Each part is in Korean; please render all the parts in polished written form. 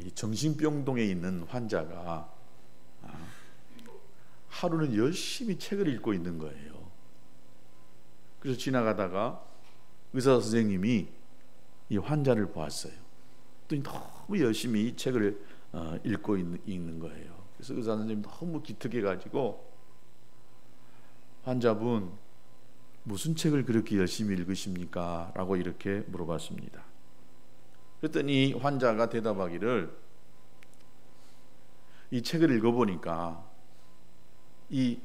이 정신병동에 있는 환자가 하루는 열심히 책을 읽고 있는 거예요. 그래서 지나가다가 의사 선생님이 이 환자를 보았어요. 또 너무 열심히 이 책을 읽고 있는 거예요. 그래서 의사 선생님 너무 기특해가지고 환자분 무슨 책을 그렇게 열심히 읽으십니까? 라고 이렇게 물어봤습니다. 그랬더니 환자가 대답하기를 이 책을 읽어보니까 이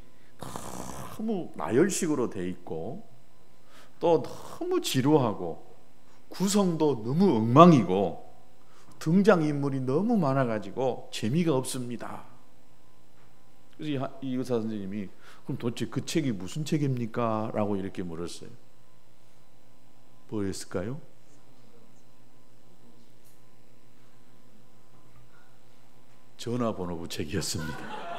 너무 나열식으로 돼 있고 또 너무 지루하고 구성도 너무 엉망이고 등장인물이 너무 많아가지고 재미가 없습니다. 그래서 이 의사 선생님이 그럼 도대체 그 책이 무슨 책입니까? 라고 이렇게 물었어요. 뭐였을까요? 전화번호부 책이었습니다.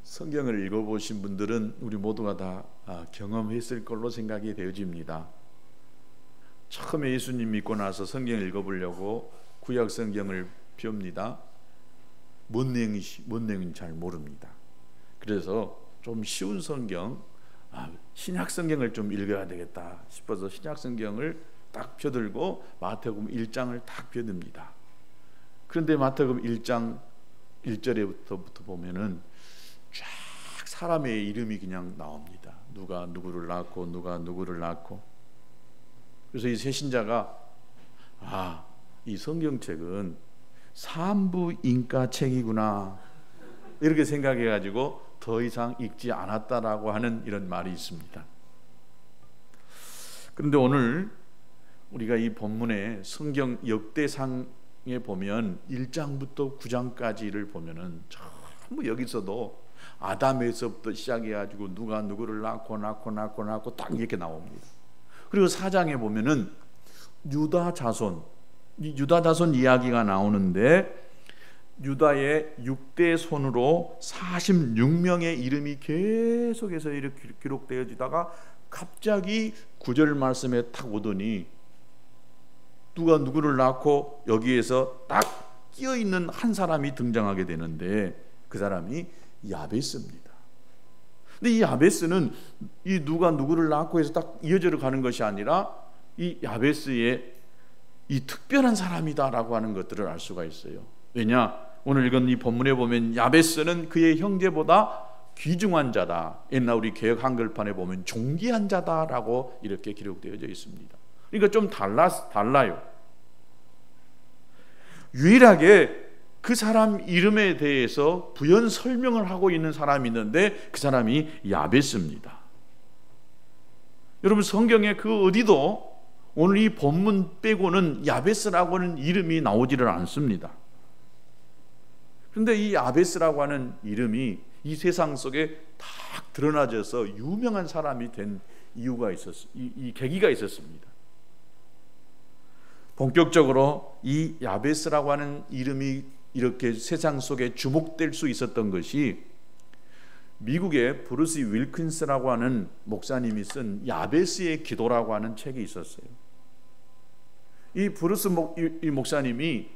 성경을 읽어보신 분들은 우리 모두가 다 경험했을 걸로 생각이 되어집니다. 처음에 예수님 믿고 나서 성경을 읽어보려고 구약 성경을 펴옵니다. 뭔 내용인지 잘 모릅니다. 그래서 좀 쉬운 성경, 신약 성경을 좀 읽어야 되겠다 싶어서 신약 성경을 딱 펴들고 마태복음 1장을 딱 펴듭니다. 그런데 마태복음 1장 1절부터 보면은 쫙 사람의 이름이 그냥 나옵니다. 누가 누구를 낳고 누가 누구를 낳고. 그래서 이 새신자가 이 성경책은 산부인과 책이구나 이렇게 생각해가지고 더 이상 읽지 않았다라고 하는 이런 말이 있습니다. 그런데 오늘 우리가 이 본문의 성경 역대상에 보면 1장부터 9장까지를 보면은 전부 여기서도 아담에서부터 시작해가지고 누가 누구를 낳고 딱 이렇게 나옵니다. 그리고 4장에 보면은 유다 자손 이야기가 나오는데 유다의 6대 손으로 46명의 이름이 계속해서 이렇게 기록되어지다가 갑자기 9절 말씀에 딱 오더니 누가 누구를 낳고 여기에서 딱 끼어있는 한 사람이 등장하게 되는데 그 사람이 야베스입니다. 근데 이 야베스는 이 누가 누구를 낳고 해서 딱 이어져 가는 것이 아니라 이 야베스의 이 특별한 사람이다라고 하는 것들을 알 수가 있어요. 왜냐? 오늘 읽은 이 본문에 보면 야베스는 그의 형제보다 귀중한 자다. 옛날 우리 개역 한글판에 보면 존귀한 자다라고 이렇게 기록되어져 있습니다. 그러니까 좀 달라요. 유일하게 그 사람 이름에 대해서 부연 설명을 하고 있는 사람이 있는데 그 사람이 야베스입니다. 여러분 성경에 그 어디도 오늘 이 본문 빼고는 야베스라고 하는 이름이 나오지를 않습니다. 그런데 이 야베스라고 하는 이름이 이 세상 속에 딱 드러나져서 유명한 사람이 된 이유가 이 계기가 있었습니다. 본격적으로 이 야베스라고 하는 이름이 이렇게 세상 속에 주목될 수 있었던 것이 미국의 브루스 윌킨스라고 하는 목사님이 쓴 야베스의 기도라고 하는 책이 있었어요. 이 브루스 목사님이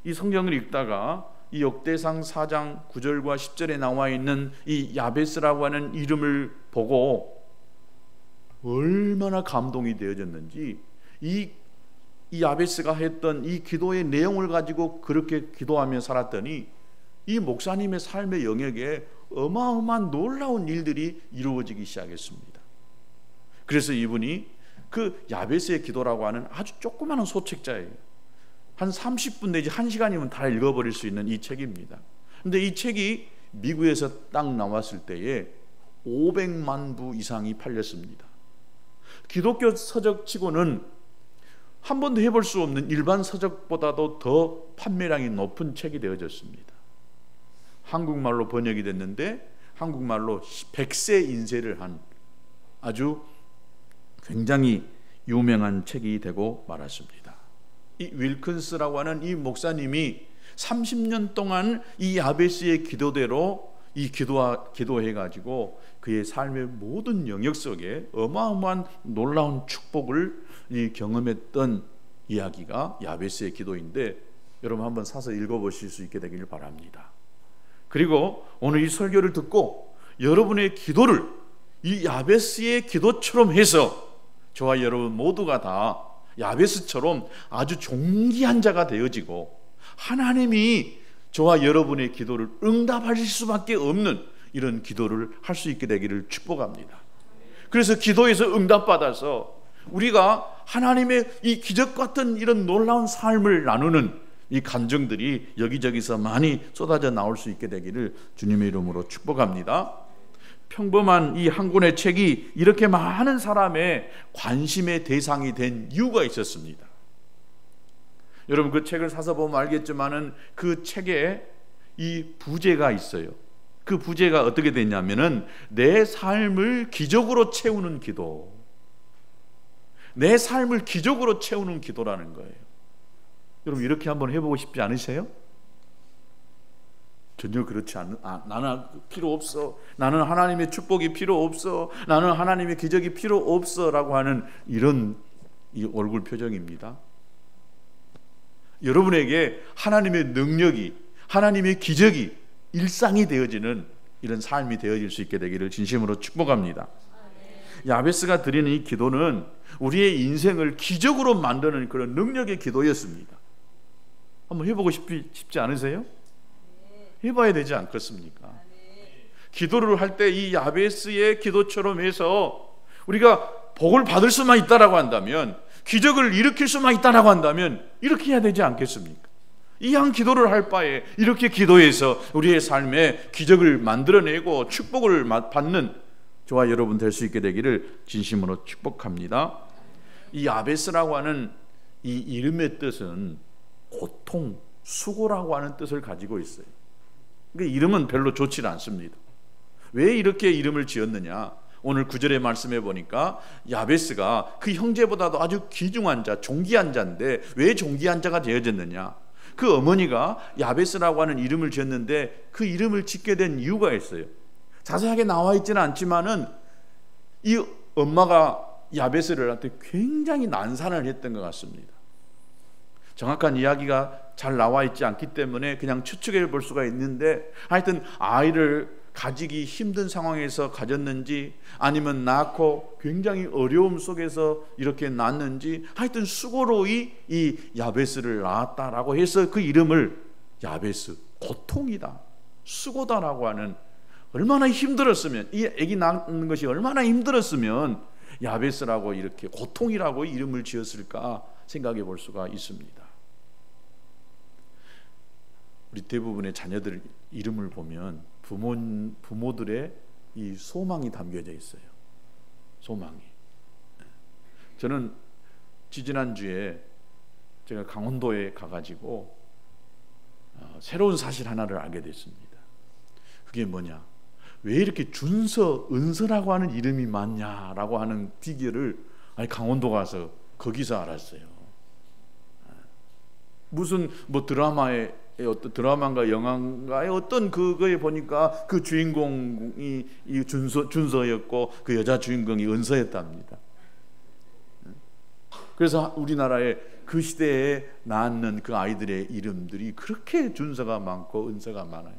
이 성경을 읽다가 이 역대상 4장 9절과 10절에 나와 있는 이 야베스라고 하는 이름을 보고 얼마나 감동이 되어졌는지 이 야베스가 했던 이 기도의 내용을 가지고 그렇게 기도하며 살았더니 이 목사님의 삶의 영역에 어마어마한 놀라운 일들이 이루어지기 시작했습니다. 그래서 이분이 그 야베스의 기도라고 하는 아주 조그마한 소책자예요. 한 30분 내지 1시간이면 다 읽어버릴 수 있는 이 책입니다. 그런데 이 책이 미국에서 딱 나왔을 때에 500만 부 이상이 팔렸습니다. 기독교 서적치고는 한 번도 해볼 수 없는 일반 서적보다도 더 판매량이 높은 책이 되어졌습니다. 한국말로 번역이 됐는데 한국말로 100세 인쇄를 한 아주 굉장히 유명한 책이 되고 말았습니다. 이 윌킨스라고 하는 이 목사님이 30년 동안 이 야베스의 기도대로 이 기도해 가지고 그의 삶의 모든 영역 속에 어마어마한 놀라운 축복을 경험했던 이야기가 야베스의 기도인데, 여러분 한번 사서 읽어보실 수 있게 되기를 바랍니다. 그리고 오늘 이 설교를 듣고 여러분의 기도를 이 야베스의 기도처럼 해서 저와 여러분 모두가 다 야베스처럼 아주 존귀한 자가 되어지고 하나님이 저와 여러분의 기도를 응답하실 수밖에 없는 이런 기도를 할 수 있게 되기를 축복합니다. 그래서 기도에서 응답받아서 우리가 하나님의 이 기적 같은 이런 놀라운 삶을 나누는 이 감정들이 여기저기서 많이 쏟아져 나올 수 있게 되기를 주님의 이름으로 축복합니다. 평범한 이 한 권의 책이 이렇게 많은 사람의 관심의 대상이 된 이유가 있었습니다. 여러분 그 책을 사서 보면 알겠지만은 그 책에 이 부제가 있어요. 그 부제가 어떻게 됐냐면은 내 삶을 기적으로 채우는 기도. 내 삶을 기적으로 채우는 기도라는 거예요. 여러분 이렇게 한번 해보고 싶지 않으세요? 전혀 그렇지 않은, 나는 필요 없어, 나는 하나님의 축복이 필요 없어, 나는 하나님의 기적이 필요 없어 라고 하는 이런 이 얼굴 표정입니다. 여러분에게 하나님의 능력이, 하나님의 기적이 일상이 되어지는 이런 삶이 되어질 수 있게 되기를 진심으로 축복합니다. 야베스가 드리는 이 기도는 우리의 인생을 기적으로 만드는 그런 능력의 기도였습니다. 한번 해보고 싶지 않으세요? 해봐야 되지 않겠습니까? 기도를 할 때 이 야베스의 기도처럼 해서 우리가 복을 받을 수만 있다라고 한다면, 기적을 일으킬 수만 있다라고 한다면 이렇게 해야 되지 않겠습니까? 이한 기도를 할 바에 이렇게 기도해서 우리의 삶에 기적을 만들어내고 축복을 받는 저와 여러분 될 수 있게 되기를 진심으로 축복합니다. 이 야베스라고 하는 이 이름의 뜻은 고통, 수고라고 하는 뜻을 가지고 있어요. 그러니까 이름은 별로 좋지 않습니다. 왜 이렇게 이름을 지었느냐? 오늘 9절의 말씀에 보니까 야베스가 그 형제보다도 아주 귀중한 자, 존귀한 자인데 왜 존귀한 자가 되어졌느냐? 그 어머니가 야베스라고 하는 이름을 지었는데 그 이름을 짓게 된 이유가 있어요. 자세하게 나와 있지는 않지만은 이 엄마가 야베스를 한테 굉장히 난산을 했던 것 같습니다. 정확한 이야기가 잘 나와 있지 않기 때문에 그냥 추측해 볼 수가 있는데, 하여튼 아이를 가지기 힘든 상황에서 가졌는지 아니면 낳고 굉장히 어려움 속에서 이렇게 낳았는지, 하여튼 수고로이 이 야베스를 낳았다라고 해서 그 이름을 야베스, 고통이다, 수고다라고 하는, 얼마나 힘들었으면, 이 아기 낳는 것이 얼마나 힘들었으면 야베스라고 이렇게 고통이라고 이름을 지었을까 생각해 볼 수가 있습니다. 우리 대부분의 자녀들 이름을 보면 부모들의 이 소망이 담겨져 있어요. 소망이. 저는 지지난주에 제가 강원도에 가가지고 새로운 사실 하나를 알게 됐습니다. 그게 뭐냐? 왜 이렇게 준서, 은서라고 하는 이름이 많냐라고 하는 비결을 강원도 가서 거기서 알았어요. 무슨 뭐 드라마의 어떤 드라마인가 영화인가의 어떤 그거에 보니까 그 주인공이 이 준서였고 그 여자 주인공이 은서였답니다. 그래서 우리나라에 그 시대에 낳는 그 아이들의 이름들이 그렇게 준서가 많고 은서가 많아요.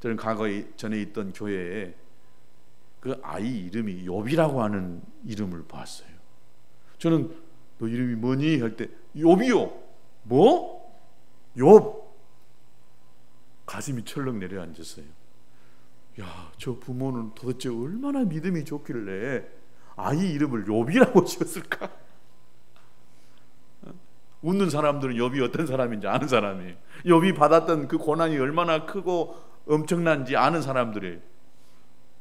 저는 과거에 전에 있던 교회에 그 아이 이름이 욥이라고 하는 이름을 봤어요. 저는 너 이름이 뭐니? 할 때 욥이요. 뭐? 욥. 가슴이 철렁 내려앉았어요. 야, 저 부모는 도대체 얼마나 믿음이 좋길래 아이 이름을 욥이라고 지었을까? 웃는 사람들은 욥이 어떤 사람인지 아는 사람이에요. 욥이 받았던 그 고난이 얼마나 크고 엄청난지 아는 사람들이에요.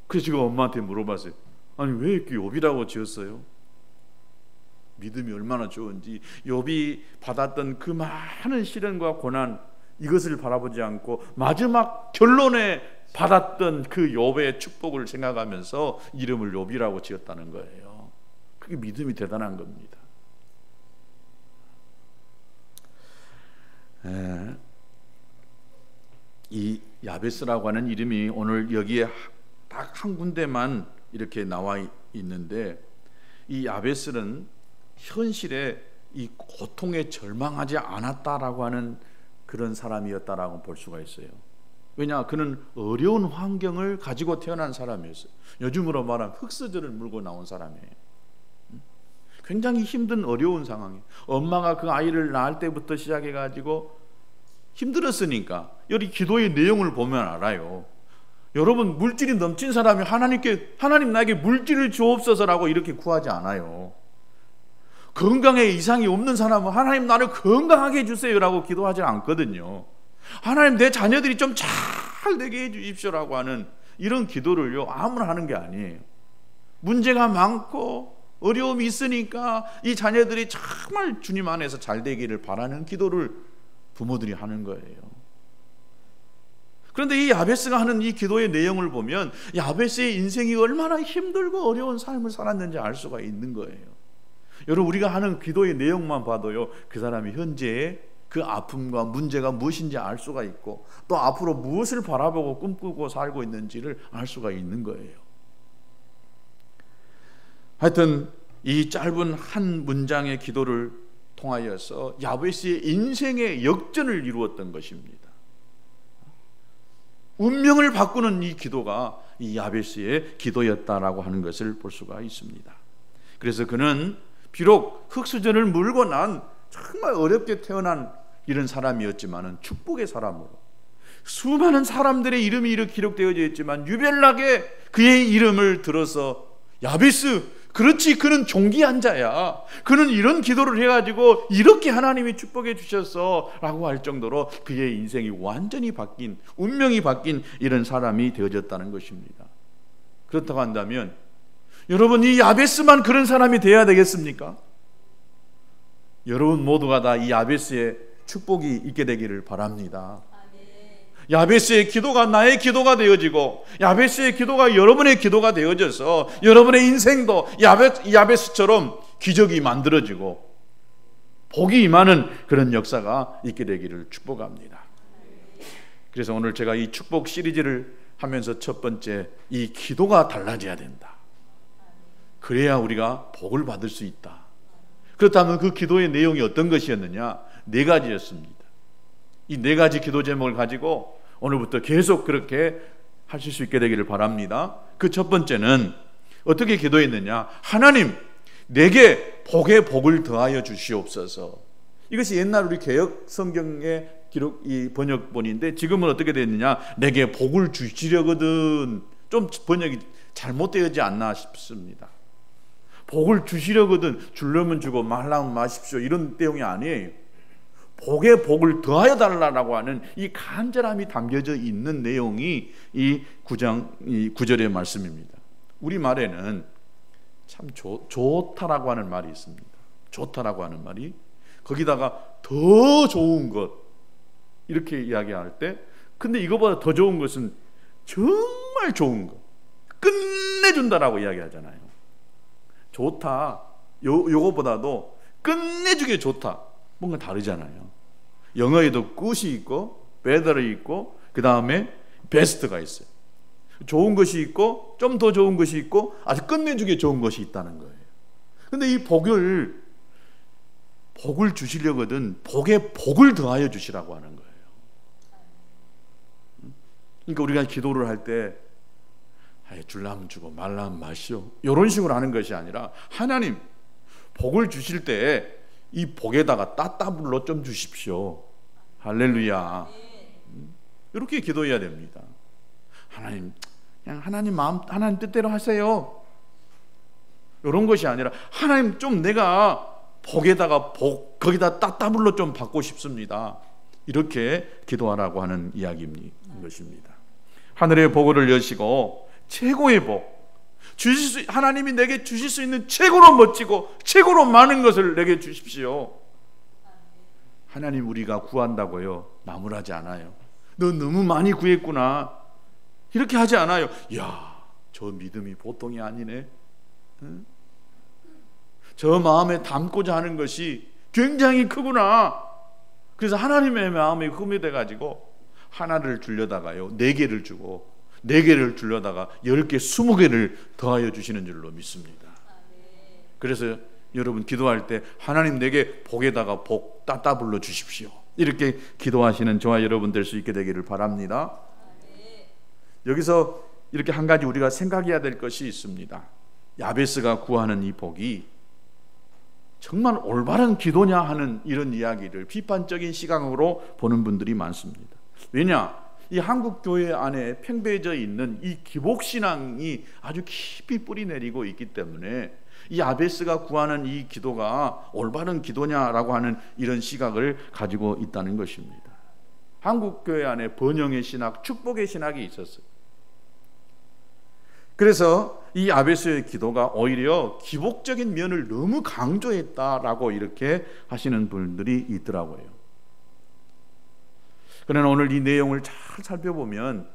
그래서 제가 엄마한테 물어봤어요. 아니 왜 이렇게 욥이라고 지었어요? 믿음이 얼마나 좋은지, 욥이 받았던 그 많은 시련과 고난, 이것을 바라보지 않고 마지막 결론에 받았던 그 욥의 축복을 생각하면서 이름을 욥이라고 지었다는 거예요. 그게 믿음이 대단한 겁니다. 이 야베스라고 하는 이름이 오늘 여기에 딱 한 군데만 이렇게 나와 있는데, 이 야베스는 현실에 이 고통에 절망하지 않았다라고 하는 그런 사람이었다라고 볼 수가 있어요. 왜냐, 그는 어려운 환경을 가지고 태어난 사람이었어요. 요즘으로 말하면 흙수저를 물고 나온 사람이에요. 굉장히 힘든 어려운 상황이에요. 엄마가 그 아이를 낳을 때부터 시작해가지고 힘들었으니까 여기 기도의 내용을 보면 알아요. 여러분, 물질이 넘친 사람이 하나님 나에게 물질을 주옵소서라고 이렇게 구하지 않아요. 건강에 이상이 없는 사람은 하나님 나를 건강하게 해주세요라고 기도하지 않거든요. 하나님 내 자녀들이 좀 잘 되게 해주십시오라고 하는 이런 기도를요 아무나 하는 게 아니에요. 문제가 많고 어려움이 있으니까 이 자녀들이 정말 주님 안에서 잘 되기를 바라는 기도를 부모들이 하는 거예요. 그런데 이 야베스가 하는 이 기도의 내용을 보면 야베스의 인생이 얼마나 힘들고 어려운 삶을 살았는지 알 수가 있는 거예요. 여러분, 우리가 하는 기도의 내용만 봐도요 그 사람이 현재의 그 아픔과 문제가 무엇인지 알 수가 있고, 또 앞으로 무엇을 바라보고 꿈꾸고 살고 있는지를 알 수가 있는 거예요. 하여튼 이 짧은 한 문장의 기도를 통하여서 야베스의 인생의 역전을 이루었던 것입니다. 운명을 바꾸는 이 기도가 이 야베스의 기도였다라고 하는 것을 볼 수가 있습니다. 그래서 그는 비록 흙수저를 물고 난 정말 어렵게 태어난 이런 사람이었지만은 축복의 사람으로 수많은 사람들의 이름이 이렇게 기록되어져 있지만 유별나게 그의 이름을 들어서 야베스, 그렇지, 그는 존귀한 자야, 그는 이런 기도를 해가지고 이렇게 하나님이 축복해 주셨어 라고 할 정도로 그의 인생이 완전히 바뀐, 운명이 바뀐 이런 사람이 되어졌다는 것입니다. 그렇다고 한다면 여러분, 이 야베스만 그런 사람이 되어야 되겠습니까? 여러분 모두가 다 이 야베스의 축복이 있게 되기를 바랍니다. 야베스의 기도가 나의 기도가 되어지고, 야베스의 기도가 여러분의 기도가 되어져서 여러분의 인생도 야베스처럼 기적이 만들어지고 복이 임하는 그런 역사가 있게 되기를 축복합니다. 그래서 오늘 제가 이 축복 시리즈를 하면서 첫 번째, 이 기도가 달라져야 된다. 그래야 우리가 복을 받을 수 있다. 그렇다면 그 기도의 내용이 어떤 것이었느냐? 4가지였습니다. 이 4가지 기도 제목을 가지고 오늘부터 계속 그렇게 하실 수 있게 되기를 바랍니다. 그 첫 번째는 어떻게 기도했느냐? 하나님, 내게 복의 복을 더하여 주시옵소서. 이것이 옛날 우리 개역 성경의 기록, 이 번역본인데 지금은 어떻게 됐느냐? 내게 복을 주시려거든. 좀 번역이 잘못되어지 않나 싶습니다. 복을 주시려거든, 주려면 주고 말라면 마십시오, 이런 내용이 아니에요. 복의 복을 더하여 달라고 하는 이 간절함이 담겨져 있는 내용이 이 9절의 말씀입니다. 우리말에는 참 좋다라고 하는 말이 있습니다. 좋다라고 하는 말이, 거기다가 더 좋은 것 이렇게 이야기할 때, 근데 이거보다 더 좋은 것은 정말 좋은 것, 끝내준다라고 이야기하잖아요. 좋다, 요거보다도 끝내주게 좋다, 뭔가 다르잖아요. 영어에도 good이 있고 better이 있고 그 다음에 best가 있어요. 좋은 것이 있고 좀 더 좋은 것이 있고 아주 끝내주게 좋은 것이 있다는 거예요. 근데 이 복을 주시려거든 복에 복을 더하여 주시라고 하는 거예요. 그러니까 우리가 기도를 할 때 줄라면 주고 말라면 마시오, 이런 식으로 하는 것이 아니라, 하나님 복을 주실 때 이 복에다가 따따블로 좀 주십시오. 할렐루야. 이렇게 기도해야 됩니다. 하나님, 그냥 하나님 마음, 하나님 뜻대로 하세요, 이런 것이 아니라, 하나님 좀 내가 복에다가 복, 거기다 따따블로 좀 받고 싶습니다, 이렇게 기도하라고 하는 이야기인 것입니다. 하늘의 복을 여시고 최고의 복, 하나님이 내게 주실 수 있는 최고로 멋지고 최고로 많은 것을 내게 주십시오. 하나님, 우리가 구한다고요 나무라지 않아요. 너 너무 많이 구했구나, 이렇게 하지 않아요. 야, 저 믿음이 보통이 아니네. 응? 저 마음에 담고자 하는 것이 굉장히 크구나. 그래서 하나님의 마음이 흠이 돼가지고 하나를 주려다가요 4개를 주고 4개를 주려다가 10개, 20개를 더하여 주시는 줄로 믿습니다. 그래서 여러분 기도할 때 하나님 내게 복에다가 복 따따블로 주십시오, 이렇게 기도하시는 저와 여러분 될 수 있게 되기를 바랍니다. 여기서 이렇게 한 가지 우리가 생각해야 될 것이 있습니다. 야베스가 구하는 이 복이 정말 올바른 기도냐 하는 이런 이야기를 비판적인 시각으로 보는 분들이 많습니다. 왜냐? 이 한국 교회 안에 팽배해져 있는 이 기복신앙이 아주 깊이 뿌리 내리고 있기 때문에 이 야베스가 구하는 이 기도가 올바른 기도냐라고 하는 이런 시각을 가지고 있다는 것입니다. 한국 교회 안에 번영의 신학, 축복의 신학이 있었어요. 그래서 이 야베스의 기도가 오히려 기복적인 면을 너무 강조했다라고 이렇게 하시는 분들이 있더라고요. 그러나 오늘 이 내용을 잘 살펴보면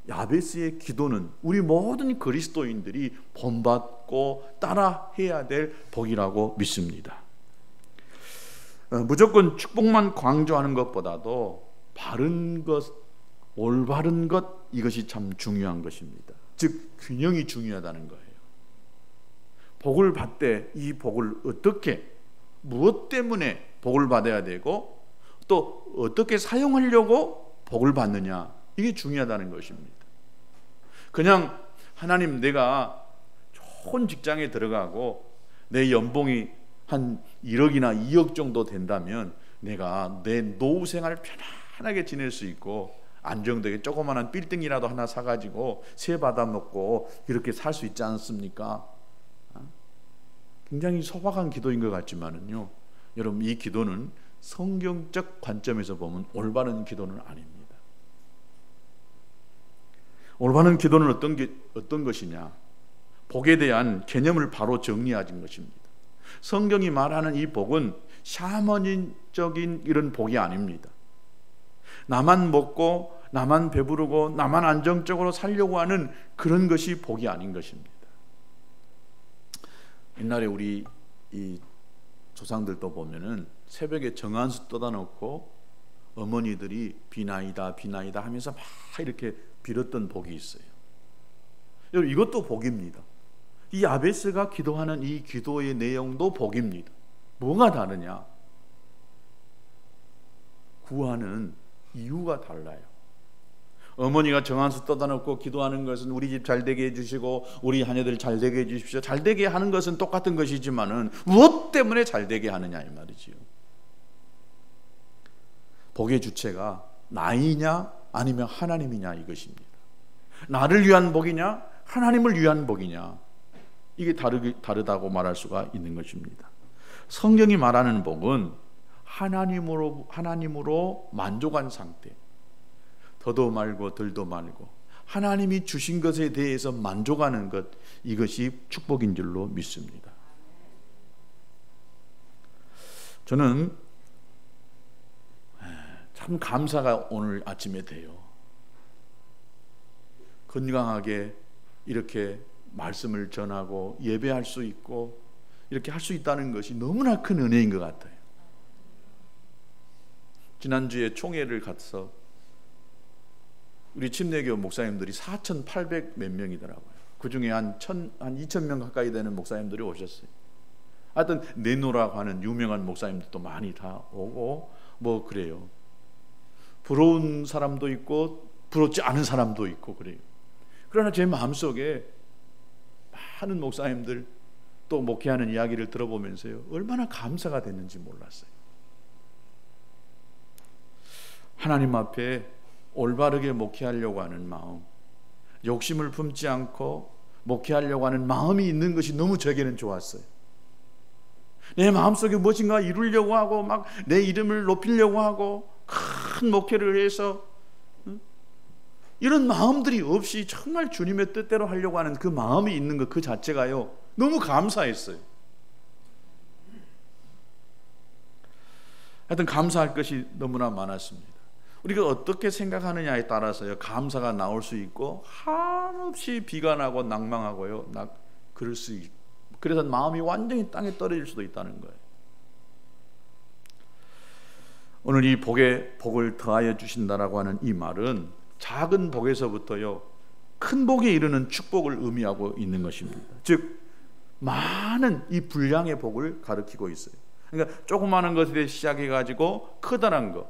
야베스의 기도는 우리 모든 그리스도인들이 본받고 따라해야 될 복이라고 믿습니다. 무조건 축복만 강조하는 것보다도 바른 것, 올바른 것, 이것이 참 중요한 것입니다. 즉 균형이 중요하다는 거예요. 복을 받되 이 복을 어떻게, 무엇 때문에 복을 받아야 되고 또 어떻게 사용하려고 복을 받느냐, 이게 중요하다는 것입니다. 그냥 하나님 내가 좋은 직장에 들어가고 내 연봉이 한 1억이나 2억 정도 된다면 내가 내 노후 생활을 편안하게 지낼 수 있고 안정되게 조그마한 빌딩이라도 하나 사가지고 세 받아 먹고 이렇게 살 수 있지 않습니까? 굉장히 소박한 기도인 것 같지만은요, 여러분 이 기도는 성경적 관점에서 보면 올바른 기도는 아닙니다. 올바른 기도는 어떤 것이냐? 복에 대한 개념을 바로 정리하신 것입니다. 성경이 말하는 이 복은 샤머니적인 이런 복이 아닙니다. 나만 먹고 나만 배부르고 나만 안정적으로 살려고 하는 그런 것이 복이 아닌 것입니다. 옛날에 우리 이 조상들도 보면은 새벽에 정한수 떠다 놓고 어머니들이 비나이다 비나이다 하면서 막 이렇게 빌었던 복이 있어요. 여러분 이것도 복입니다. 이 야베스가 기도하는 이 기도의 내용도 복입니다. 뭐가 다르냐? 구하는 이유가 달라요. 어머니가 정한수 떠다 놓고 기도하는 것은 우리 집 잘되게 해주시고 우리 자녀들 잘되게 해주십시오, 잘되게 하는 것은 똑같은 것이지만은 무엇 때문에 잘되게 하느냐 이 말이지요. 복의 주체가 나이냐 아니면 하나님이냐 이것입니다. 나를 위한 복이냐 하나님을 위한 복이냐, 이게 다르다고 말할 수가 있는 것입니다. 성경이 말하는 복은 하나님으로 만족한 상태, 더도 말고 덜도 말고 하나님이 주신 것에 대해서 만족하는 것, 이것이 축복인 줄로 믿습니다. 저는 참 감사가 오늘 아침에 돼요. 건강하게 이렇게 말씀을 전하고 예배할 수 있고 이렇게 할 수 있다는 것이 너무나 큰 은혜인 것 같아요. 지난주에 총회를 가서 우리 침례교 목사님들이 4,800 몇 명이더라고요. 그 중에 한 2,000명 가까이 되는 목사님들이 오셨어요. 하여튼 네노라고 하는 유명한 목사님들도 많이 다 오고 뭐 그래요. 부러운 사람도 있고 부럽지 않은 사람도 있고 그래요. 그러나 제 마음속에 많은 목사님들 또 목회하는 이야기를 들어보면서요, 얼마나 감사가 됐는지 몰랐어요. 하나님 앞에 올바르게 목회하려고 하는 마음, 욕심을 품지 않고 목회하려고 하는 마음이 있는 것이 너무 저에게는 좋았어요. 내 마음속에 무엇인가 이루려고 하고 막 내 이름을 높이려고 하고 큰 목회를 해서 이런 마음들이 없이 정말 주님의 뜻대로 하려고 하는 그 마음이 있는 것, 그 자체가요 너무 감사했어요. 하여튼 감사할 것이 너무나 많았습니다. 우리가 어떻게 생각하느냐에 따라서요 감사가 나올 수 있고 한없이 비관하고 낭망하고요 그럴 수 있고, 그래서 마음이 완전히 땅에 떨어질 수도 있다는 거예요. 오늘 이 복에 복을 더하여 주신다라고 하는 이 말은 작은 복에서부터요 큰 복에 이르는 축복을 의미하고 있는 것입니다. 즉 많은 이 분량의 복을 가리키고 있어요. 그러니까 조그마한 것에 시작해 가지고 커다란 것,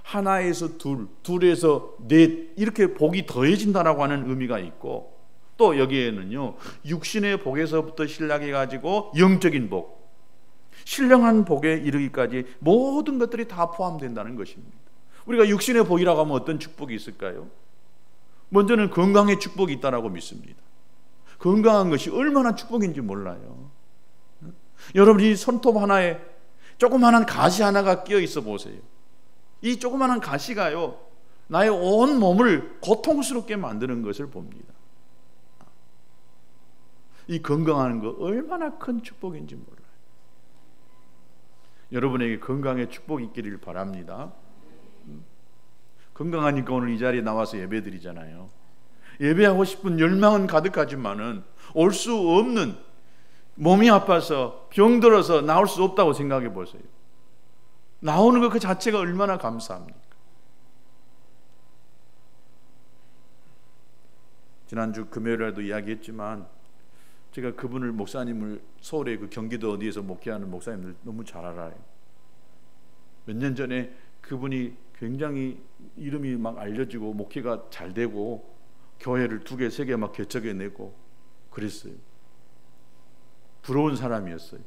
하나에서 둘, 둘에서 넷, 이렇게 복이 더해진다라고 하는 의미가 있고, 또 여기에는요 육신의 복에서부터 시작해 가지고 영적인 복, 신령한 복에 이르기까지 모든 것들이 다 포함된다는 것입니다. 우리가 육신의 복이라고 하면 어떤 축복이 있을까요? 먼저는 건강의 축복이 있다라고 믿습니다. 건강한 것이 얼마나 축복인지 몰라요. 여러분, 이 손톱 하나에 조그마한 가시 하나가 끼어 있어 보세요. 이 조그마한 가시가요 나의 온 몸을 고통스럽게 만드는 것을 봅니다. 이 건강한 거 얼마나 큰 축복인지 몰라요. 여러분에게 건강의 축복이 있기를 바랍니다. 건강하니까 오늘 이 자리에 나와서 예배드리잖아요. 예배하고 싶은 열망은 가득하지만은 올 수 없는, 몸이 아파서 병들어서 나올 수 없다고 생각해 보세요. 나오는 것 그 자체가 얼마나 감사합니까? 지난주 금요일에도 이야기했지만 제가 그분을, 목사님을 서울의 그 경기도 어디에서 목회하는 목사님들 너무 잘 알아요. 몇 년 전에 그분이 굉장히 이름이 막 알려지고 목회가 잘 되고 교회를 2개, 3개 막 개척해 내고 그랬어요. 부러운 사람이었어요.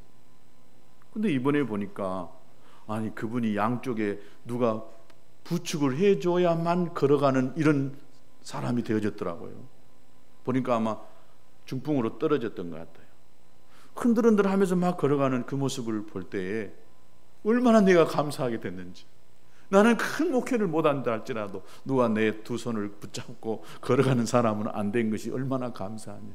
근데 이번에 보니까 아니 그분이 양쪽에 누가 부축을 해줘야만 걸어가는 이런 사람이 되어졌더라고요. 보니까 아마 중풍으로 떨어졌던 것 같아요. 흔들흔들 하면서 막 걸어가는 그 모습을 볼 때에 얼마나 내가 감사하게 됐는지. 나는 큰 목회를 못한다 할지라도 누가 내 2 손을 붙잡고 걸어가는 사람은 안 된 것이 얼마나 감사하냐.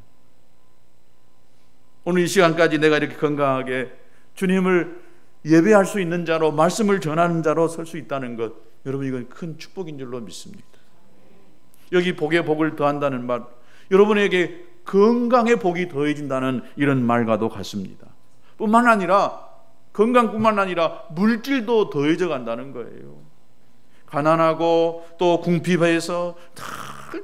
오늘 이 시간까지 내가 이렇게 건강하게 주님을 예배할 수 있는 자로, 말씀을 전하는 자로 설 수 있다는 것, 여러분 이건 큰 축복인 줄로 믿습니다. 여기 복에 복을 더한다는 말, 여러분에게 건강의 복이 더해진다는 이런 말과도 같습니다. 뿐만 아니라 건강뿐만 아니라 물질도 더해져 간다는 거예요. 가난하고 또 궁핍해서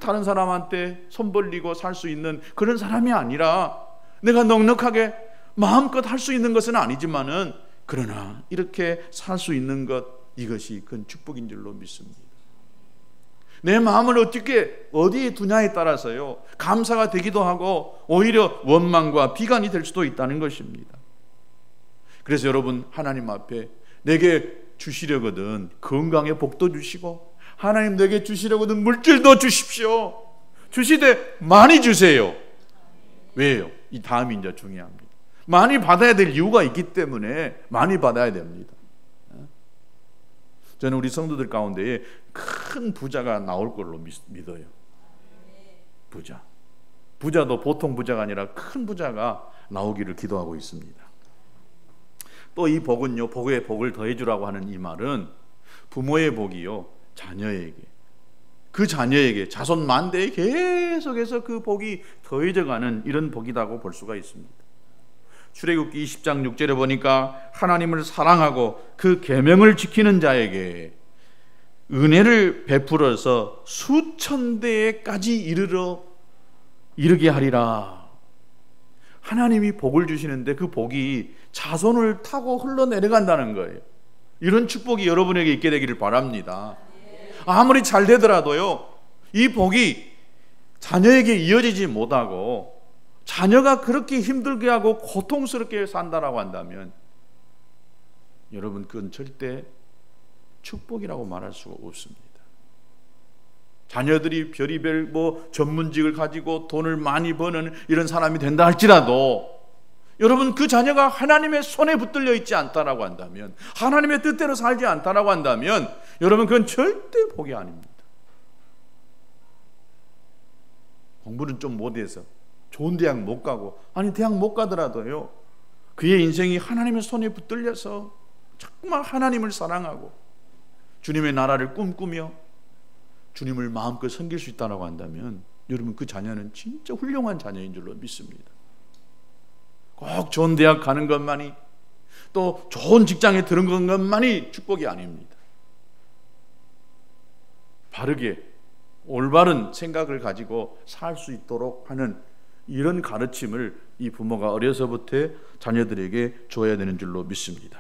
다른 사람한테 손 벌리고 살 수 있는 그런 사람이 아니라, 내가 넉넉하게 마음껏 할 수 있는 것은 아니지만은 그러나 이렇게 살 수 있는 것, 이것이 큰 축복인 줄로 믿습니다. 내 마음을 어디에 두냐에 따라서요 감사가 되기도 하고 오히려 원망과 비관이 될 수도 있다는 것입니다. 그래서 여러분, 하나님 앞에 내게 주시려거든 건강의 복도 주시고, 하나님 내게 주시려거든 물질도 주십시오. 주시되 많이 주세요. 왜요? 이 다음이 이제 중요합니다. 많이 받아야 될 이유가 있기 때문에 많이 받아야 됩니다. 저는 우리 성도들 가운데 큰 부자가 나올 걸로 믿어요. 부자도 보통 부자가 아니라 큰 부자가 나오기를 기도하고 있습니다. 또 이 복은요, 복에 복을 더해주라고 하는 이 말은 부모의 복이요 자녀에게, 그 자녀에게, 자손 만대에 계속해서 그 복이 더해져가는 이런 복이라고 볼 수가 있습니다. 출애굽기 20장 6절에 보니까 하나님을 사랑하고 그 계명을 지키는 자에게 은혜를 베풀어서 수천 대에까지 이르게 하리라. 하나님이 복을 주시는데 그 복이 자손을 타고 흘러내려간다는 거예요. 이런 축복이 여러분에게 있게 되기를 바랍니다. 아무리 잘 되더라도요 이 복이 자녀에게 이어지지 못하고 자녀가 그렇게 힘들게 하고 고통스럽게 산다라고 한다면 여러분, 그건 절대 축복이라고 말할 수가 없습니다. 자녀들이 별의별 전문직을 가지고 돈을 많이 버는 이런 사람이 된다 할지라도 여러분, 그 자녀가 하나님의 손에 붙들려 있지 않다라고 한다면, 하나님의 뜻대로 살지 않다라고 한다면 여러분, 그건 절대 복이 아닙니다. 공부는 좀 못해서 좋은 대학 못 가고, 아니 대학 못 가더라도요 그의 인생이 하나님의 손에 붙들려서 정말 하나님을 사랑하고 주님의 나라를 꿈꾸며 주님을 마음껏 섬길 수 있다고 한다면 여러분, 그 자녀는 진짜 훌륭한 자녀인 줄로 믿습니다. 꼭 좋은 대학 가는 것만이, 또 좋은 직장에 들은 것만이 축복이 아닙니다. 바르게 올바른 생각을 가지고 살 수 있도록 하는 이런 가르침을 이 부모가 어려서부터 자녀들에게 줘야 되는 줄로 믿습니다.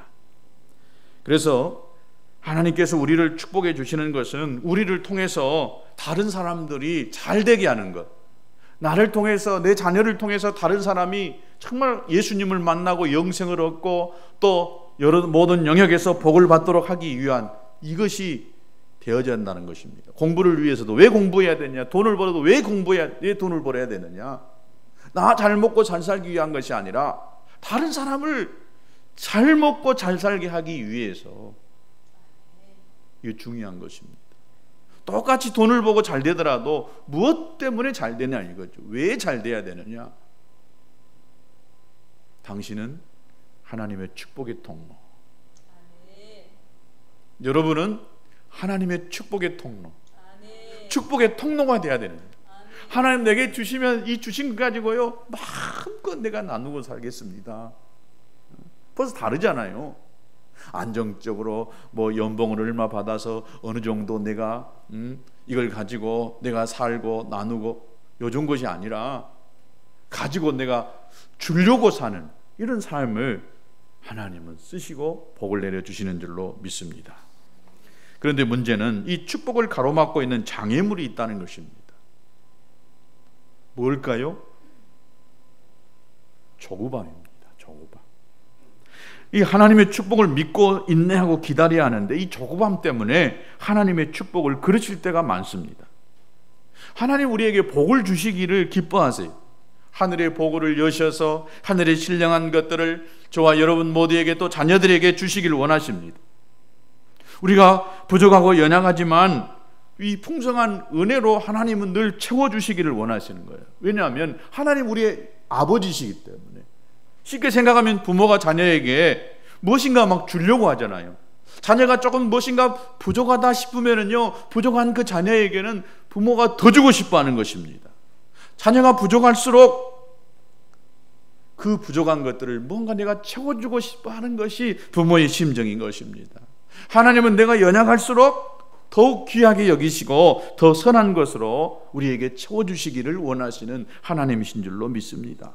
그래서 하나님께서 우리를 축복해 주시는 것은 우리를 통해서 다른 사람들이 잘 되게 하는 것, 나를 통해서, 내 자녀를 통해서 다른 사람이 정말 예수님을 만나고 영생을 얻고 또 모든 영역에서 복을 받도록 하기 위한 이것이 되어야 한다는 것입니다. 공부를 위해서도 왜 공부해야 되냐? 돈을 벌어도 왜 돈을 벌어야 되느냐? 나 잘 먹고 잘 살기 위한 것이 아니라 다른 사람을 잘 먹고 잘 살게 하기 위해서, 이게 중요한 것입니다. 똑같이 돈을 벌고 잘 되더라도 무엇 때문에 잘 되냐 이거죠. 왜 잘 돼야 되느냐? 당신은 하나님의 축복의 통로, 여러분은 하나님의 축복의 통로, 축복의 통로가 돼야 되는 거예요. 하나님 내게 주시면 이 주신 것 가지고요 마음껏 내가 나누고 살겠습니다. 벌써 다르잖아요. 안정적으로 뭐 연봉을 얼마 받아서 어느 정도 내가 이걸 가지고 내가 살고 나누고 요즘 것이 아니라 가지고 내가 주려고 사는 이런 삶을 하나님은 쓰시고 복을 내려주시는 줄로 믿습니다. 그런데 문제는 이 축복을 가로막고 있는 장애물이 있다는 것입니다. 뭘까요? 조급함입니다. 조급함. 이 하나님의 축복을 믿고 인내하고 기다려야 하는데 이 조급함 때문에 하나님의 축복을 그르칠 때가 많습니다. 하나님 우리에게 복을 주시기를 기뻐하세요. 하늘의 복을 여셔서 하늘의 신령한 것들을 저와 여러분 모두에게 또 자녀들에게 주시기를 원하십니다. 우리가 부족하고 연약하지만 이 풍성한 은혜로 하나님은 늘 채워주시기를 원하시는 거예요. 왜냐하면 하나님 우리의 아버지시기 때문에. 쉽게 생각하면 부모가 자녀에게 무엇인가 막 주려고 하잖아요. 자녀가 조금 무엇인가 부족하다 싶으면은요, 부족한 그 자녀에게는 부모가 더 주고 싶어 하는 것입니다. 자녀가 부족할수록 그 부족한 것들을 뭔가 내가 채워주고 싶어 하는 것이 부모의 심정인 것입니다. 하나님은 내가 연약할수록 더욱 귀하게 여기시고 더 선한 것으로 우리에게 채워주시기를 원하시는 하나님이신 줄로 믿습니다.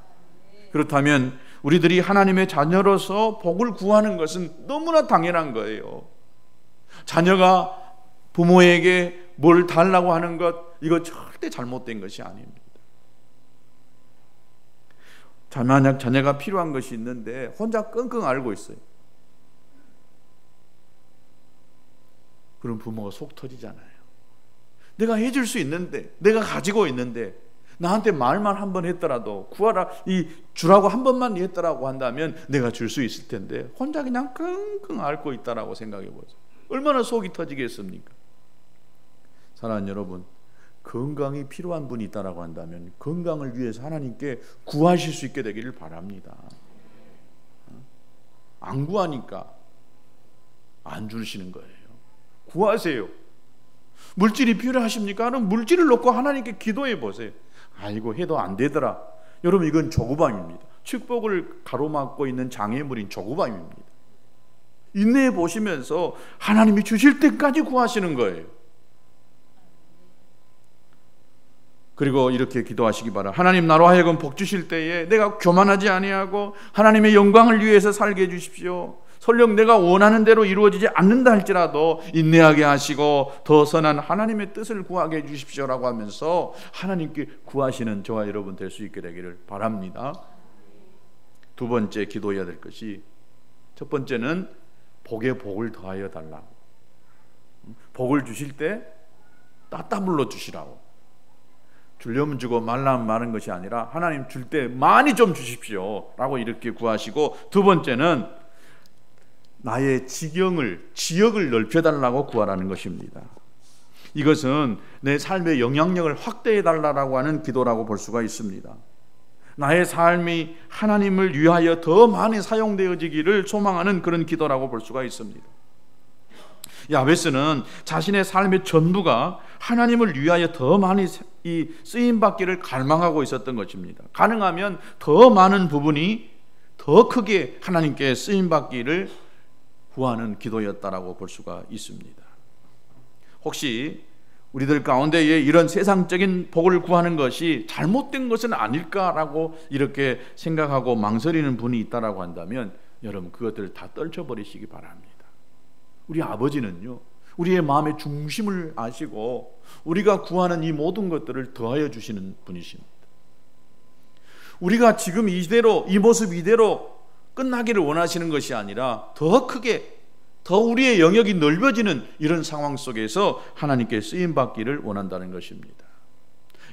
그렇다면 우리들이 하나님의 자녀로서 복을 구하는 것은 너무나 당연한 거예요. 자녀가 부모에게 뭘 달라고 하는 것, 이거 절대 잘못된 것이 아닙니다. 만약 자녀가 필요한 것이 있는데 혼자 끙끙 앓고 있어요. 그럼 부모가 속 터지잖아요. 내가 해줄 수 있는데, 내가 가지고 있는데 나한테 말만 한 번 했더라도 구하라, 주라고 한 번만 했더라고 한다면 내가 줄 수 있을 텐데 혼자 그냥 끙끙 앓고 있다라고 생각해 보세요. 얼마나 속이 터지겠습니까? 사랑하는 여러분, 건강이 필요한 분이 있다라고 한다면 건강을 위해서 하나님께 구하실 수 있게 되기를 바랍니다. 안 구하니까 안 주시는 거예요. 구하세요. 물질이 필요하십니까? 그럼 물질을 놓고 하나님께 기도해 보세요. 아이고 해도 안 되더라. 여러분, 이건 조급함입니다. 축복을 가로막고 있는 장애물인 조급함입니다. 인내해 보시면서 하나님이 주실 때까지 구하시는 거예요. 그리고 이렇게 기도하시기 바랍니다. 하나님, 나로 하여금 복 주실 때에 내가 교만하지 아니하고 하나님의 영광을 위해서 살게 해주십시오. 설령 내가 원하는 대로 이루어지지 않는다 할지라도 인내하게 하시고 더 선한 하나님의 뜻을 구하게 해주십시오라고 하면서 하나님께 구하시는 저와 여러분 될 수 있게 되기를 바랍니다. 두 번째 기도해야 될 것이, 첫 번째는 복에 복을 더하여 달라고. 복을 주실 때 따따블로 주시라고. 주려면 주고 말라면 마는 것이 아니라 하나님 줄 때 많이 좀 주십시오 라고 이렇게 구하시고, 두 번째는 나의 지역을 넓혀달라고 구하라는 것입니다. 이것은 내 삶의 영향력을 확대해달라고 하는 기도라고 볼 수가 있습니다. 나의 삶이 하나님을 위하여 더 많이 사용되어지기를 소망하는 그런 기도라고 볼 수가 있습니다. 야베스는 자신의 삶의 전부가 하나님을 위하여 더 많이 쓰임받기를 갈망하고 있었던 것입니다. 가능하면 더 많은 부분이 더 크게 하나님께 쓰임받기를 구하는 기도였다라고 볼 수가 있습니다. 혹시 우리들 가운데에 이런 세상적인 복을 구하는 것이 잘못된 것은 아닐까라고 이렇게 생각하고 망설이는 분이 있다라고 한다면 여러분 그것들을 다 떨쳐버리시기 바랍니다. 우리 아버지는요, 우리의 마음의 중심을 아시고 우리가 구하는 이 모든 것들을 더하여 주시는 분이십니다. 우리가 지금 이대로 이 모습 이대로 끝나기를 원하시는 것이 아니라 더 크게 더 우리의 영역이 넓어지는 이런 상황 속에서 하나님께 쓰임받기를 원한다는 것입니다.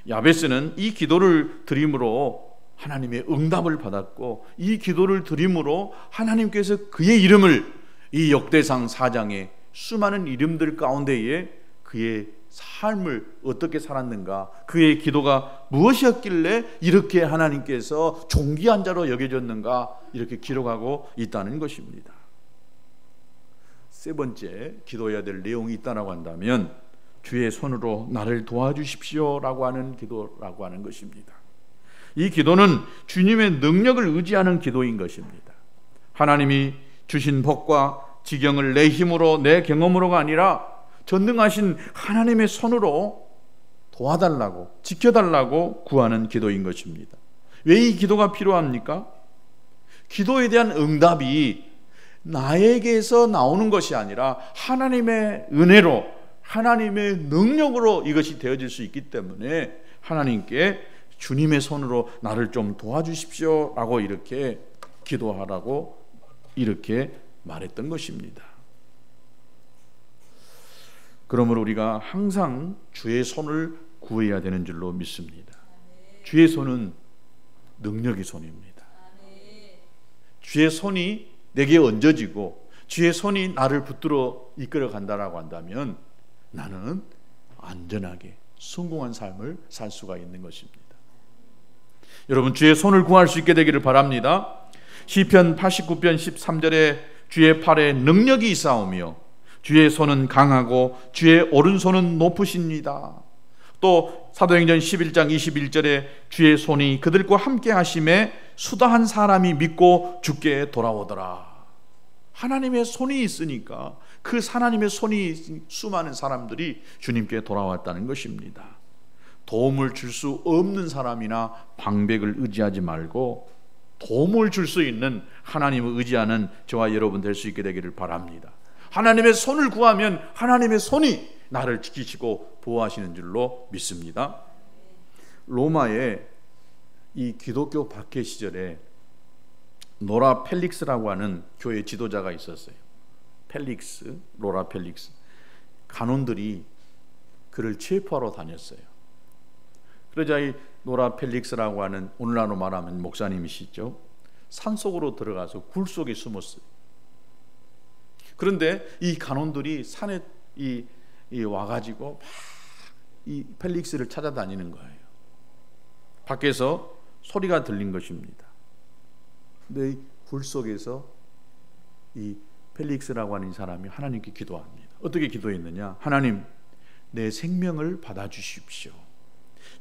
야베스는 이 기도를 드림으로 하나님의 응답을 받았고 이 기도를 드림으로 하나님께서 그의 이름을 이 역대상 4장의 수많은 이름들 가운데에 그의 삶을 어떻게 살았는가, 그의 기도가 무엇이었길래 이렇게 하나님께서 존귀한 자로 여겨졌는가 이렇게 기록하고 있다는 것입니다. 세 번째 기도해야 될 내용이 있다고 한다면 주의 손으로 나를 도와주십시오라고 하는 기도라고 하는 것입니다. 이 기도는 주님의 능력을 의지하는 기도인 것입니다. 하나님이 주신 복과 지경을 내 힘으로 내 경험으로가 아니라 전능하신 하나님의 손으로 도와달라고 지켜달라고 구하는 기도인 것입니다. 왜 이 기도가 필요합니까? 기도에 대한 응답이 나에게서 나오는 것이 아니라 하나님의 은혜로 하나님의 능력으로 이것이 되어질 수 있기 때문에 하나님께 주님의 손으로 나를 좀 도와주십시오 라고 이렇게 기도하라고 이렇게 말했던 것입니다. 그러므로 우리가 항상 주의 손을 구해야 되는 줄로 믿습니다. 주의 손은 능력의 손입니다. 주의 손이 내게 얹어지고 주의 손이 나를 붙들어 이끌어 간다라고 한다면 나는 안전하게 성공한 삶을 살 수가 있는 것입니다. 여러분 주의 손을 구할 수 있게 되기를 바랍니다. 시편 89편 13절에 주의 팔에 능력이 있사오며 주의 손은 강하고 주의 오른손은 높으십니다. 또 사도행전 11장 21절에 주의 손이 그들과 함께 하심에 수다한 사람이 믿고 주께 돌아오더라. 하나님의 손이 있으니까 그 하나님의 손이 수많은 사람들이 주님께 돌아왔다는 것입니다. 도움을 줄 수 없는 사람이나 방백을 의지하지 말고 도움을 줄 수 있는 하나님을 의지하는 저와 여러분 될 수 있게 되기를 바랍니다. 하나님의 손을 구하면 하나님의 손이 나를 지키시고 보호하시는 줄로 믿습니다. 로마의 이 기독교 박해 시절에 노라 펠릭스라고 하는 교회 지도자가 있었어요. 펠릭스, 노라 펠릭스. 간원들이 그를 체포하러 다녔어요. 그러자 이 노라 펠릭스라고 하는 오늘날로 말하면 목사님이시죠. 산속으로 들어가서 굴 속에 숨었어요. 그런데 이 간원들이 산에 와가지고 막 이 펠릭스를 찾아다니는 거예요. 밖에서 소리가 들린 것입니다. 근데 이 굴 속에서 이 펠릭스라고 하는 사람이 하나님께 기도합니다. 어떻게 기도했느냐? 하나님, 내 생명을 받아주십시오.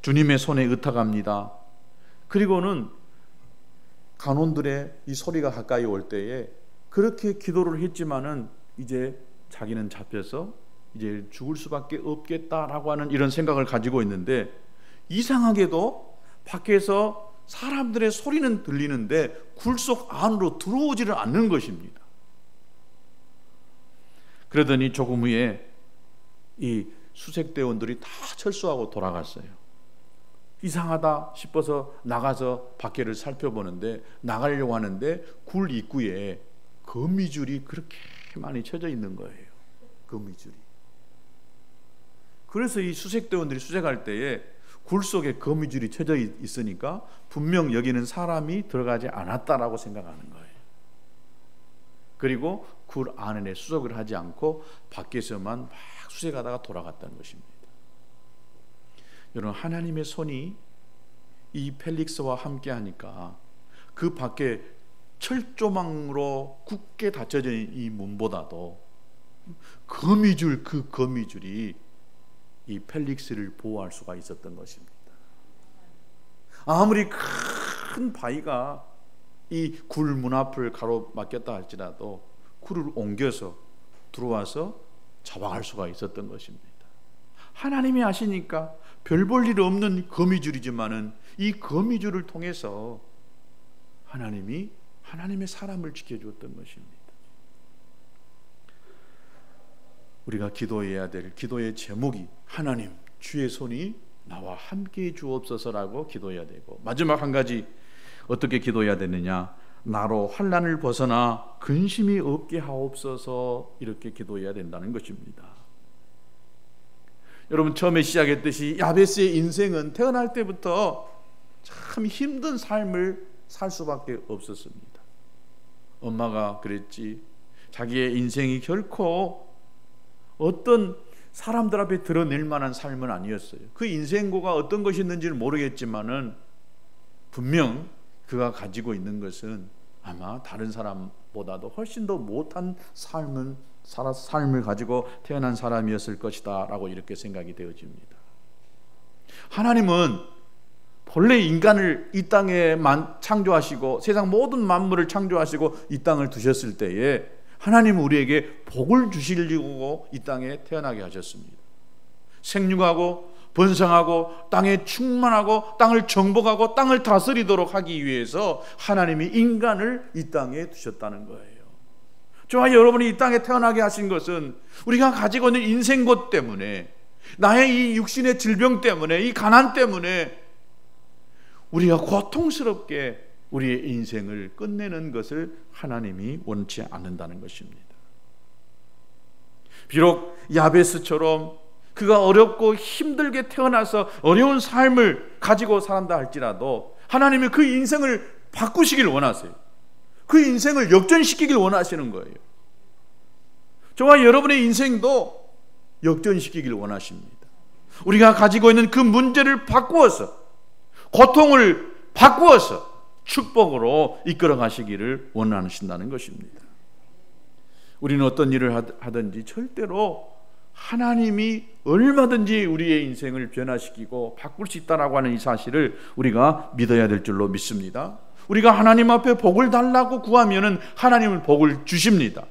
주님의 손에 의탁합니다. 그리고는 간원들의 이 소리가 가까이 올 때에 그렇게 기도를 했지만은 이제 자기는 잡혀서 이제 죽을 수밖에 없겠다라고 하는 이런 생각을 가지고 있는데 이상하게도 밖에서 사람들의 소리는 들리는데 굴속 안으로 들어오지를 않는 것입니다. 그러더니 조금 후에 이 수색대원들이 다 철수하고 돌아갔어요. 이상하다 싶어서 나가서 밖에를 살펴보는데 나가려고 하는데 굴 입구에 거미줄이 그렇게 많이 쳐져 있는 거예요. 거미줄이. 그래서 이 수색대원들이 수색할 때에 굴 속에 거미줄이 쳐져 있으니까 분명 여기는 사람이 들어가지 않았다라고 생각하는 거예요. 그리고 굴 안에 수색을 하지 않고 밖에서만 막 수색하다가 돌아갔다는 것입니다. 여러분, 하나님의 손이 이 펠릭스와 함께 하니까 그 밖에 철조망으로 굳게 닫혀진 이 문보다도 거미줄, 그 거미줄이 이 펠릭스를 보호할 수가 있었던 것입니다. 아무리 큰 바위가 이 굴 문 앞을 가로막혔다 할지라도 굴을 옮겨서 들어와서 잡아갈 수가 있었던 것입니다. 하나님이 아시니까 별 볼 일 없는 거미줄이지만은 이 거미줄을 통해서 하나님이 하나님의 사람을 지켜주었던 것입니다. 우리가 기도해야 될 기도의 제목이 하나님 주의 손이 나와 함께 주옵소서라고 기도해야 되고, 마지막 한 가지 어떻게 기도해야 되느냐, 나로 환난을 벗어나 근심이 없게 하옵소서, 이렇게 기도해야 된다는 것입니다. 여러분, 처음에 시작했듯이 야베스의 인생은 태어날 때부터 참 힘든 삶을 살 수밖에 없었습니다. 엄마가 그랬지, 자기의 인생이 결코 어떤 사람들 앞에 드러낼 만한 삶은 아니었어요. 그 인생고가 어떤 것이 있는지는 모르겠지만은 분명 그가 가지고 있는 것은 아마 다른 사람보다도 훨씬 더 못한 삶을 가지고 태어난 사람이었을 것이다 라고 이렇게 생각이 되어집니다. 하나님은 본래 인간을 이 땅에 창조하시고 세상 모든 만물을 창조하시고 이 땅을 두셨을 때에 하나님은 우리에게 복을 주시려고 이 땅에 태어나게 하셨습니다. 생육하고 번성하고 땅에 충만하고 땅을 정복하고 땅을 다스리도록 하기 위해서 하나님이 인간을 이 땅에 두셨다는 거예요. 저와 여러분이 이 땅에 태어나게 하신 것은 우리가 가지고 있는 인생고 때문에, 나의 이 육신의 질병 때문에, 이 가난 때문에 우리가 고통스럽게 우리의 인생을 끝내는 것을 하나님이 원치 않는다는 것입니다. 비록 야베스처럼 그가 어렵고 힘들게 태어나서 어려운 삶을 가지고 살았다 할지라도 하나님이 그 인생을 바꾸시길 원하세요. 그 인생을 역전시키길 원하시는 거예요. 저와 여러분의 인생도 역전시키길 원하십니다. 우리가 가지고 있는 그 문제를 바꾸어서, 고통을 바꾸어서 축복으로 이끌어 가시기를 원하신다는 것입니다. 우리는 어떤 일을 하든지 절대로 하나님이 얼마든지 우리의 인생을 변화시키고 바꿀 수 있다라고 하는 이 사실을 우리가 믿어야 될 줄로 믿습니다. 우리가 하나님 앞에 복을 달라고 구하면은 하나님은 복을 주십니다.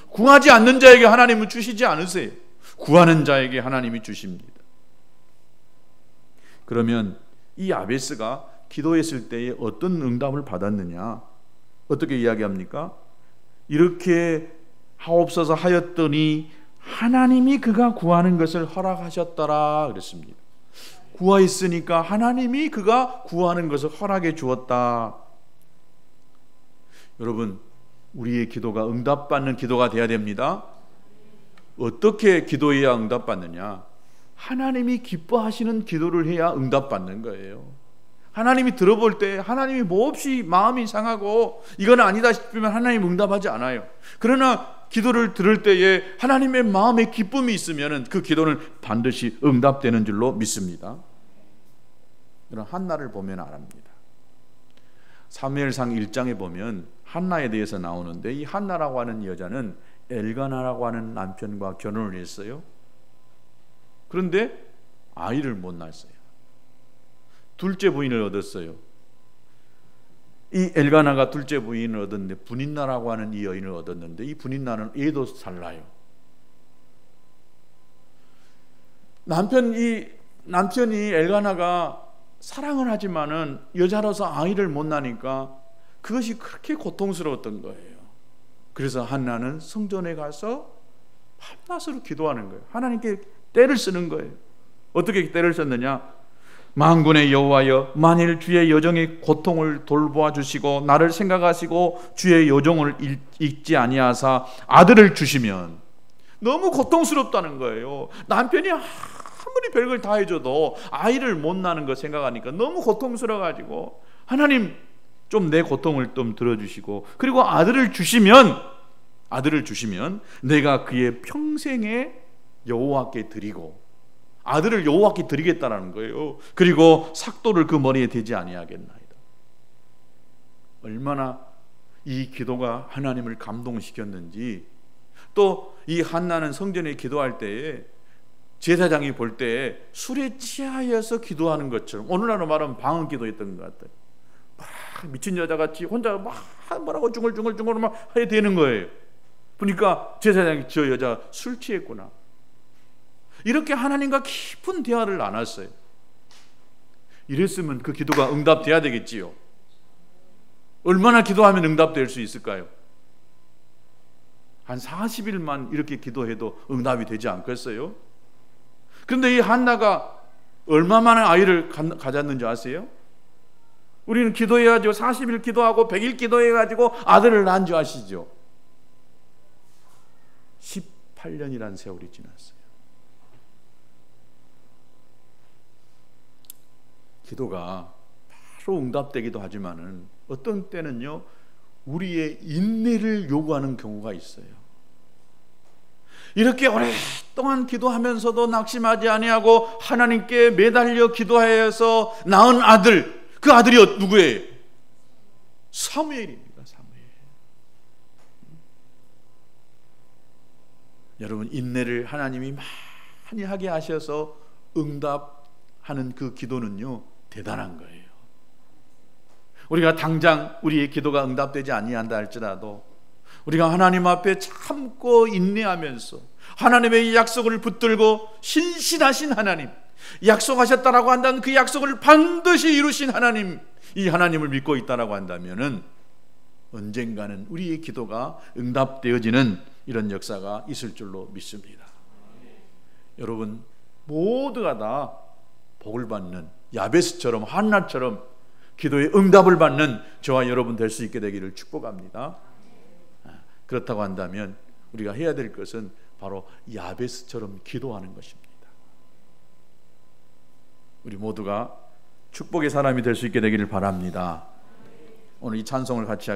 구하지 않는 자에게 하나님은 주시지 않으세요. 구하는 자에게 하나님이 주십니다. 그러면 이 야베스가 기도했을 때에 어떤 응답을 받았느냐? 어떻게 이야기합니까? 이렇게 하옵소서 하였더니 하나님이 그가 구하는 것을 허락하셨더라 그랬습니다. 구하였으니까 하나님이 그가 구하는 것을 허락해 주었다. 여러분, 우리의 기도가 응답받는 기도가 돼야 됩니다. 어떻게 기도해야 응답받느냐? 하나님이 기뻐하시는 기도를 해야 응답받는 거예요. 하나님이 들어볼 때 하나님이 몹시 마음이 상하고 이건 아니다 싶으면 하나님 응답하지 않아요. 그러나 기도를 들을 때에 하나님의 마음에 기쁨이 있으면 그 기도는 반드시 응답되는 줄로 믿습니다. 그럼 한나를 보면 알합니다. 사무엘상 1장에 보면 한나에 대해서 나오는데, 이 한나라고 하는 여자는 엘가나라고 하는 남편과 결혼을 했어요. 그런데 아이를 못 낳았어요. 둘째 부인을 얻었어요. 이 엘가나가 둘째 부인을 얻었는데 분인나라고 하는 이 여인을 얻었는데, 이 분인나는 애도 잘 낳아요. 남편이 엘가나가 사랑을 하지만은 여자로서 아이를 못 낳으니까 그것이 그렇게 고통스러웠던 거예요. 그래서 한나는 성전에 가서 밤낮으로 기도하는 거예요. 하나님께 떼를 쓰는 거예요. 어떻게 떼를 썼느냐? 만군의 여호와여, 만일 주의 여종의 고통을 돌보아 주시고 나를 생각하시고 주의 여종을 잊지 아니하사 아들을 주시면, 너무 고통스럽다는 거예요. 남편이 아무리 별걸 다 해줘도 아이를 못 낳는 거 생각하니까 너무 고통스러워가지고, 하나님 좀 내 고통을 좀 들어주시고, 그리고 아들을 주시면 내가 그의 평생에 여호와께 드리고, 아들을 여호와께 드리겠다라는 거예요. 그리고 삭도를 그 머리에 대지 아니하겠나이다. 얼마나 이 기도가 하나님을 감동시켰는지. 또 이 한나는 성전에 기도할 때에 제사장이 볼 때 술에 취하여서 기도하는 것처럼, 오늘날로 말하면 방언 기도했던 것 같아요. 미친 여자같이 혼자 막 뭐라고 중얼중얼 막 해야 되는 거예요. 보니까 제사장이 저 여자 술 취했구나. 이렇게 하나님과 깊은 대화를 나눴어요. 이랬으면 그 기도가 응답돼야 되겠지요. 얼마나 기도하면 응답될 수 있을까요? 한 40일만 이렇게 기도해도 응답이 되지 않겠어요? 그런데 이 한나가 얼마만에 아이를 가졌는지 아세요? 우리는 기도해야죠. 40일 기도하고 100일 기도해가지고 아들을 낳은 줄 아시죠? 18년이라는 세월이 지났어요. 기도가 바로 응답되기도 하지만은 어떤 때는요, 우리의 인내를 요구하는 경우가 있어요. 이렇게 오랫동안 기도하면서도 낙심하지 아니하고 하나님께 매달려 기도하여서 낳은 아들, 그 아들이 누구예요? 사무엘입니다. 사무엘. 여러분, 인내를 하나님이 많이 하게 하셔서 응답하는 그 기도는요, 대단한 거예요. 우리가 당장 우리의 기도가 응답되지 아니한다 할지라도 우리가 하나님 앞에 참고 인내하면서 하나님의 약속을 붙들고 신실하신 하나님, 약속하셨다라고 한다면 그 약속을 반드시 이루신 하나님, 이 하나님을 믿고 있다라고 한다면은 언젠가는 우리의 기도가 응답되어지는 이런 역사가 있을 줄로 믿습니다. 여러분, 모두가 다 복을 받는 야베스처럼 한나처럼 기도의 응답을 받는 저와 여러분 될 수 있게 되기를 축복합니다. 그렇다고 한다면 우리가 해야 될 것은 바로 야베스처럼 기도하는 것입니다. 우리 모두가 축복의 사람이 될 수 있게 되기를 바랍니다. 오늘 이 찬송을 같이 하겠습니다.